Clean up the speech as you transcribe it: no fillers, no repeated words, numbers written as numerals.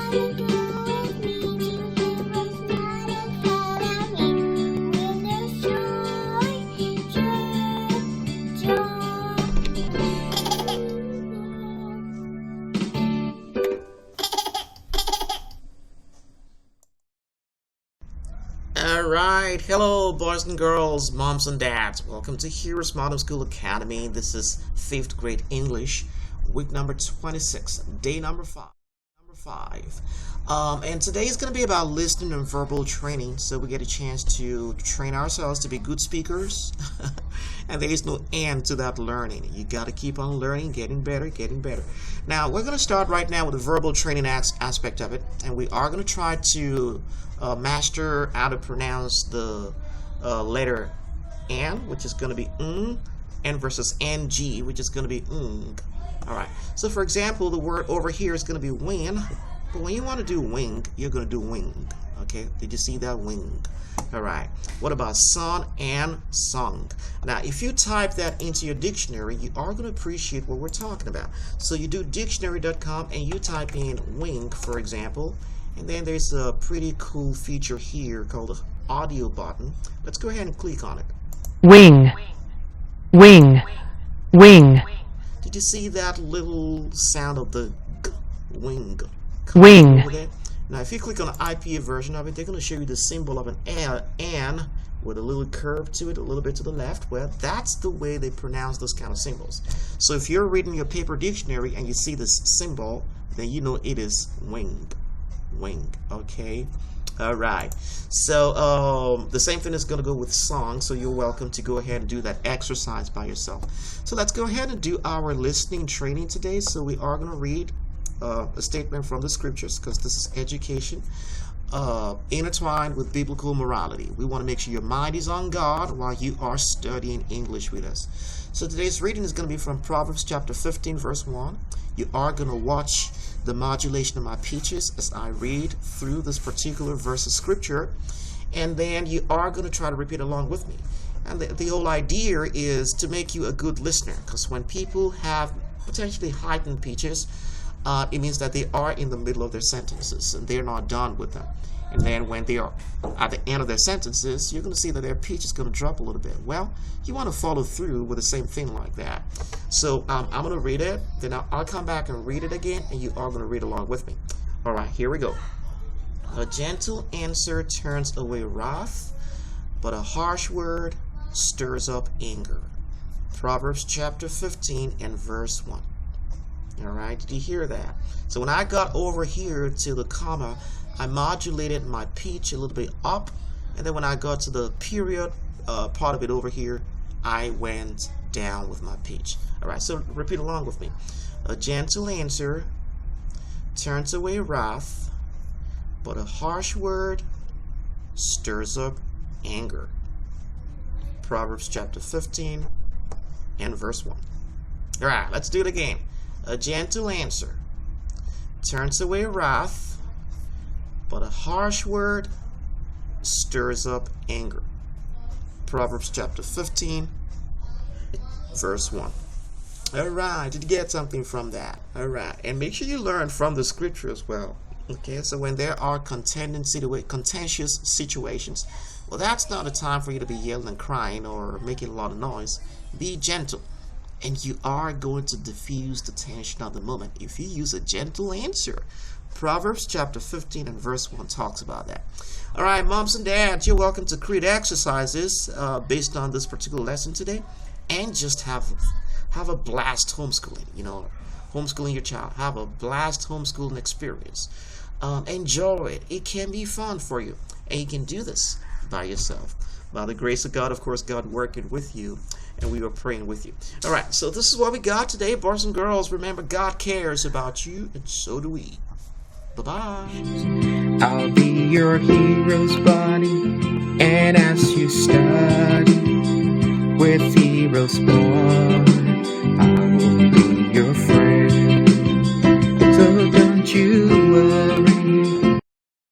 Alright, hello boys and girls, moms and dads. Welcome to HeroesMart Homeschool Academy. This is 5th grade English, week number 26, day number 5. And today is going to be about listening and verbal training, so we get a chance to train ourselves to be good speakers. And there is no end to that learning. You got to keep on learning, getting better. Now, we're going to start right now with the verbal training aspect of it, and we are going to try to master how to pronounce the letter N, which is going to be N versus NG, which is going to be Alright, so for example, the word over here is going to be wing, but when you want to do wing, you're going to do wing. Okay, did you see that? Wing. Alright, what about son and song? Now, if you type that into your dictionary, you are going to appreciate what we're talking about. So you do dictionary.com and you type in wing, for example, and then there's a pretty cool feature here called the audio button. Let's go ahead and click on it. Wing, wing, wing. Did you see that little sound of the g, wing? Wing. Over there? Now, if you click on the IPA version of it, they're going to show you the symbol of an N with a little curve to it, a little bit to the left. Well, that's the way they pronounce those kind of symbols. So if you're reading your paper dictionary and you see this symbol, then you know it is wing. Wing. Okay. All right. So the same thing is going to go with song. So you're welcome to go ahead and do that exercise by yourself. So let's go ahead and do our listening training today. So we are going to read a statement from the scriptures, because this is education intertwined with biblical morality. We want to make sure your mind is on God while you are studying English with us. So today's reading is going to be from Proverbs chapter 15 verse 1. You are going to watch the modulation of my pitches as I read through this particular verse of scripture, and then you are going to try to repeat along with me. And the whole idea is to make you a good listener, because when people have potentially heightened pitches, it means that they are in the middle of their sentences and they're not done with them. And then when they are at the end of their sentences, you're going to see that their pitch is going to drop a little bit. Well, you want to follow through with the same thing like that. So I'm going to read it, then I'll come back and read it again, and you are going to read along with me. All right, here we go. A gentle answer turns away wrath, but a harsh word stirs up anger. Proverbs chapter 15 and verse 1. All right, did you hear that? So when I got over here to the comma, I modulated my pitch a little bit up, and then when I got to the period part of it over here, I went down with my pitch. All right, so repeat along with me. A gentle answer turns away wrath, but a harsh word stirs up anger. Proverbs chapter 15 and verse 1. All right, let's do it again. A gentle answer turns away wrath, but a harsh word stirs up anger. Proverbs chapter 15, verse 1. All right, did you get something from that? All right, and make sure you learn from the scripture as well. Okay, so when there are contentious situations, well, that's not a time for you to be yelling and crying or making a lot of noise. Be gentle, and you are going to diffuse the tension of the moment if you use a gentle answer. Proverbs chapter 15 and verse 1 talks about that. All right, moms and dads, you're welcome to create exercises based on this particular lesson today, and just have a blast homeschooling. You know, homeschooling your child. Have a blast homeschooling experience. Enjoy it. It can be fun for you, and you can do this by yourself. By the grace of God, of course, God working with you, and we are praying with you. All right, so this is what we got today, boys and girls. Remember, God cares about you, and so do we. Bye-bye. I'll be your hero's buddy, and as you study with HeroesMart,